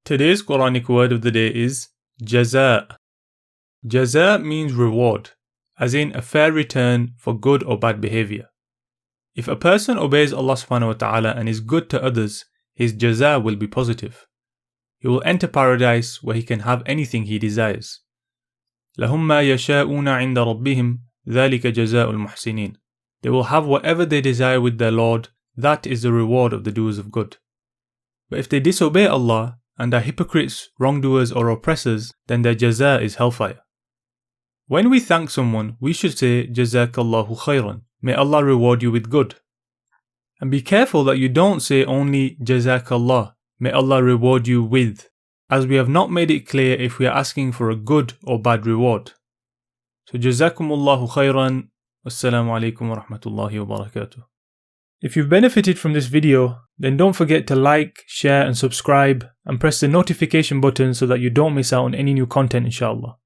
Today's Quranic word of the day is Jazaa. Jazaa means reward, as in a fair return for good or bad behavior. If a person obeys Allah subhanahu wa ta'ala and is good to others, his Jazaa will be positive. He will enter paradise where he can have anything he desires. لَهُمْ مَا يَشَاءُونَ عِنْدَ رَبِّهِمْ ذَلِكَ جَزَاءُ الْمُحْسِنِينَ. They will have whatever they desire with their Lord. That is the reward of the doers of good. But if they disobey Allah and are hypocrites, wrongdoers or oppressors, then their Jazaa is hellfire. When we thank someone, we should say Jazakallahu khairan. May Allah reward you with good. And be careful that you don't say only Jazakallah. May Allah reward you with, as we have not made it clear if we are asking for a good or bad reward. So Jazakumullahu khairan. Wassalamu alaikum wa rahmatullahi wa barakatuh. If you've benefited from this video, then don't forget to like, share and subscribe and press the notification button so that you don't miss out on any new content, inshallah.